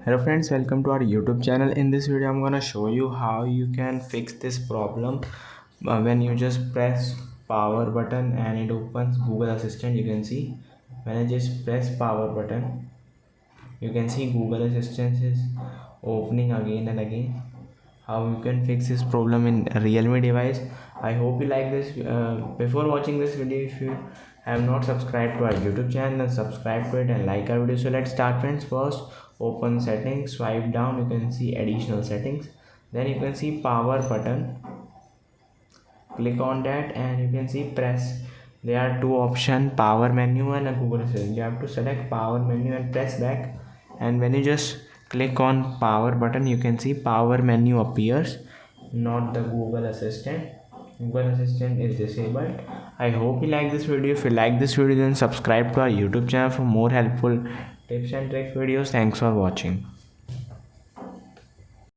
Hello friends, welcome to our YouTube channel. In this video I'm gonna show you how you can fix this problem when you just press power button and it opens Google Assistant. You can see when I just press power button, you can see Google Assistant is opening again and again. How you can fix this problem in a realme device. I hope you like this. Before watching this video, if you have not subscribed to our YouTube channel, then subscribe to it and like our video. So let's start friends. First open settings, swipe down, you can see additional settings, then you can see power button, click on that and you can see press. There are two options, power menu and a Google Assistant. You have to select power menu and press back, and when you just click on power button, you can see power menu appears, not the Google Assistant. Google Assistant is disabled. I hope you like this video. If you like this video, then subscribe to our YouTube channel for more helpful tips and trick videos. Thanks for watching.